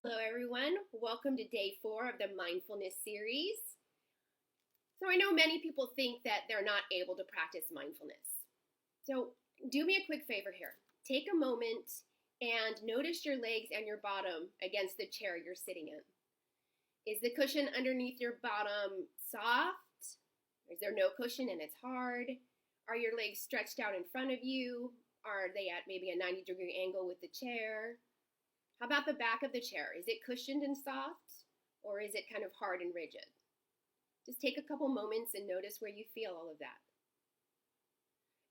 Hello, everyone. Welcome to day 4 of the Mindfulness series. So, I know many people think that they're not able to practice mindfulness. So, do me a quick favor here. Take a moment and notice your legs and your bottom against the chair you're sitting in. Is the cushion underneath your bottom soft? Is there no cushion and it's hard? Are your legs stretched out in front of you? Are they at maybe a 90-degree angle with the chair? How about the back of the chair? Is it cushioned and soft, or is it kind of hard and rigid? Just take a couple moments and notice where you feel all of that.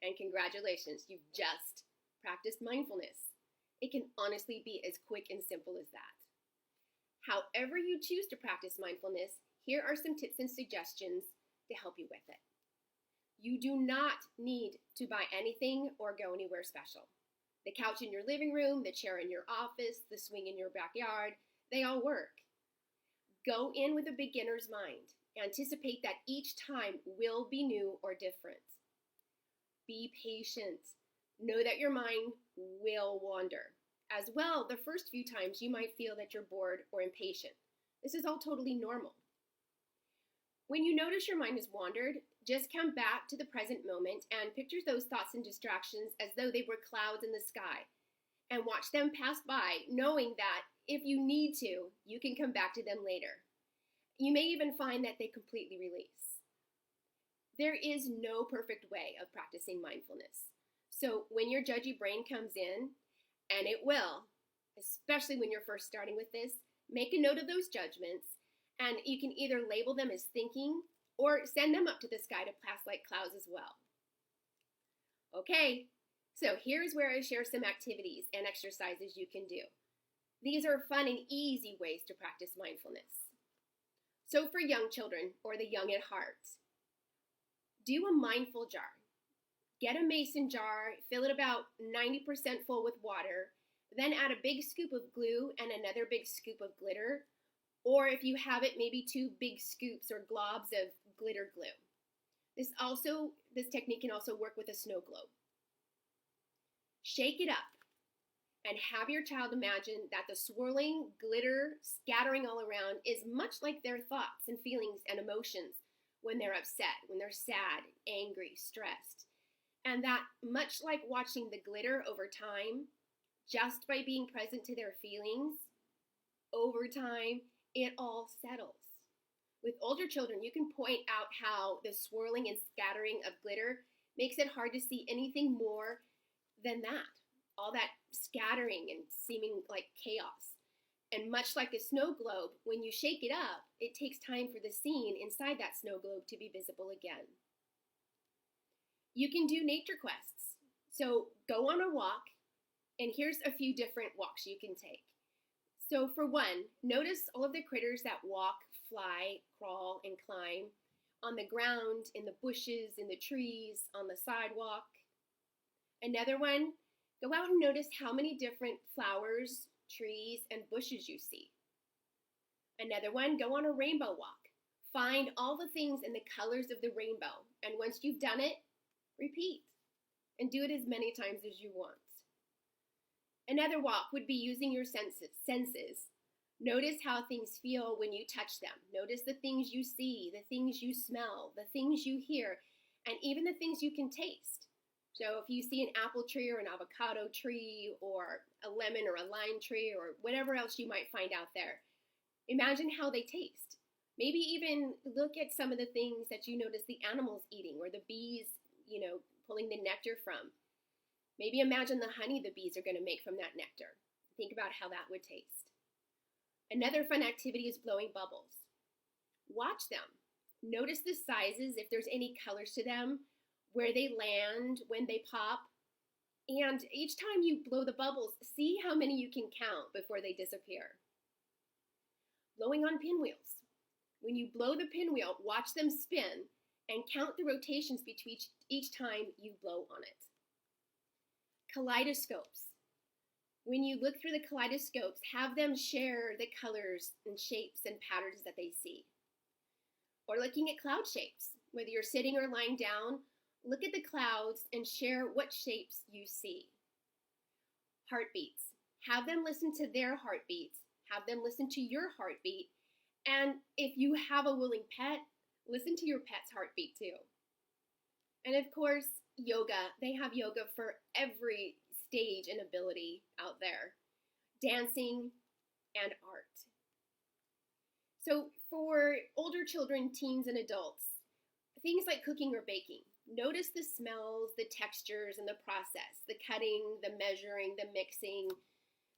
And congratulations, you've just practiced mindfulness. It can honestly be as quick and simple as that. However you choose to practice mindfulness, here are some tips and suggestions to help you with it. You do not need to buy anything or go anywhere special. The couch in your living room, the chair in your office, the swing in your backyard, they all work. Go in with a beginner's mind. Anticipate that each time will be new or different. Be patient. Know that your mind will wander. As well, the first few times you might feel that you're bored or impatient. This is all totally normal. When you notice your mind has wandered, just come back to the present moment and picture those thoughts and distractions as though they were clouds in the sky, and watch them pass by, knowing that if you need to, you can come back to them later. You may even find that they completely release. There is no perfect way of practicing mindfulness. So when your judgy brain comes in, and it will, especially when you're first starting with this, make a note of those judgments, and you can either label them as thinking or send them up to the sky to pass like clouds as well. Okay, so here's where I share some activities and exercises you can do. These are fun and easy ways to practice mindfulness. So for young children or the young at heart, do a mindful jar. Get a mason jar, fill it about 90% full with water, then add a big scoop of glue and another big scoop of glitter, or if you have it, maybe 2 big scoops or globs of glitter glue. This technique can also work with a snow globe. Shake it up and have your child imagine that the swirling glitter scattering all around is much like their thoughts and feelings and emotions when they're upset, when they're sad, angry, stressed. And that much like watching the glitter over time, just by being present to their feelings, over time, it all settles. With older children, you can point out how the swirling and scattering of glitter makes it hard to see anything more than that. All that scattering and seeming like chaos. And much like a snow globe, when you shake it up, it takes time for the scene inside that snow globe to be visible again. You can do nature quests. So go on a walk, and here's a few different walks you can take. So for one, notice all of the critters that walk, fly, crawl, and climb on the ground, in the bushes, in the trees, on the sidewalk. Another one, go out and notice how many different flowers, trees, and bushes you see. Another one, go on a rainbow walk. Find all the things in the colors of the rainbow, and once you've done it, repeat, and do it as many times as you want. Another walk would be using your senses. Notice how things feel when you touch them. Notice the things you see, the things you smell, the things you hear, and even the things you can taste. So if you see an apple tree or an avocado tree or a lemon or a lime tree or whatever else you might find out there, imagine how they taste. Maybe even look at some of the things that you notice the animals eating or the bees, pulling the nectar from. Maybe imagine the honey the bees are going to make from that nectar. Think about how that would taste. Another fun activity is blowing bubbles. Watch them. Notice the sizes, if there's any colors to them, where they land, when they pop. And each time you blow the bubbles, see how many you can count before they disappear. Blowing on pinwheels. When you blow the pinwheel, watch them spin and count the rotations between each time you blow on it. Kaleidoscopes. When you look through the kaleidoscopes, have them share the colors and shapes and patterns that they see. Or looking at cloud shapes. Whether you're sitting or lying down, look at the clouds and share what shapes you see. Heartbeats. Have them listen to their heartbeats, Have them listen to your heartbeat. And if you have a willing pet, listen to your pet's heartbeat too. And of course, yoga. They have yoga for every stage and ability out there. Dancing and art. So for older children, teens, and adults, things like cooking or baking. Notice the smells, the textures, and the process. The cutting, the measuring, the mixing,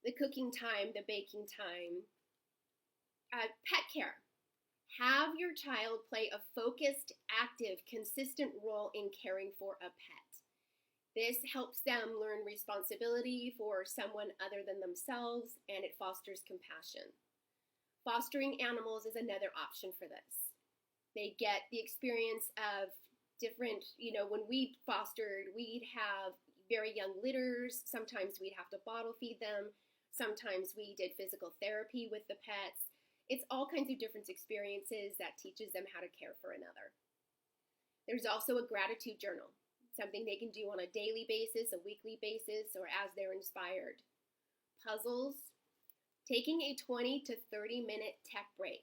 the cooking time, the baking time. Pet care. Have your child play a focused, active, consistent role in caring for a pet. This helps them learn responsibility for someone other than themselves, and it fosters compassion. Fostering animals is another option for this. They get the experience of different, when we fostered, we'd have very young litters. Sometimes we'd have to bottle feed them. Sometimes we did physical therapy with the pets. It's all kinds of different experiences that teaches them how to care for another. There's also a gratitude journal, something they can do on a daily basis, a weekly basis, or as they're inspired. Puzzles, taking a 20 to 30 minute tech break.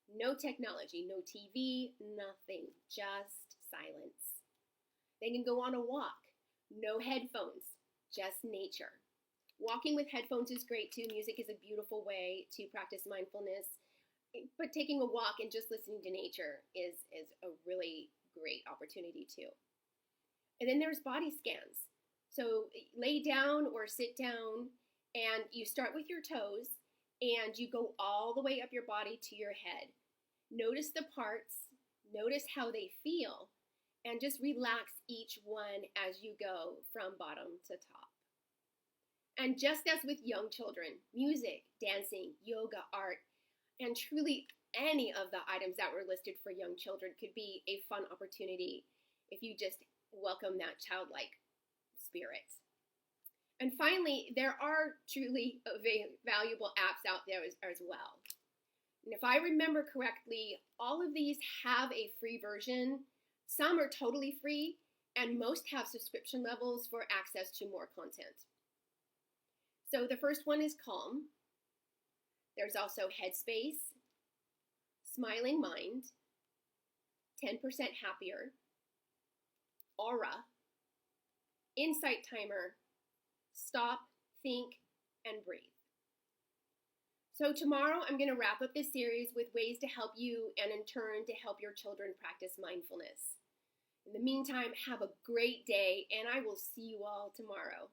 No technology, no TV, nothing, just silence. They can go on a walk, no headphones, just nature. Walking with headphones is great too. Music is a beautiful way to practice mindfulness, but taking a walk and just listening to nature is a really great opportunity too. And then there's body scans. So lay down or sit down and you start with your toes and you go all the way up your body to your head. Notice the parts, notice how they feel, and just relax each one as you go from bottom to top. And just as with young children, music, dancing, yoga, art, and truly any of the items that were listed for young children could be a fun opportunity if you just welcome that childlike spirit. And finally, there are truly valuable apps out there as well. And if I remember correctly, all of these have a free version. Some are totally free, and most have subscription levels for access to more content. So the first one is Calm. There's also Headspace, Smiling Mind, 10% Happier, Aura, Insight Timer, Stop, Think, and Breathe. So tomorrow I'm going to wrap up this series with ways to help you and in turn to help your children practice mindfulness. In the meantime, have a great day and I will see you all tomorrow.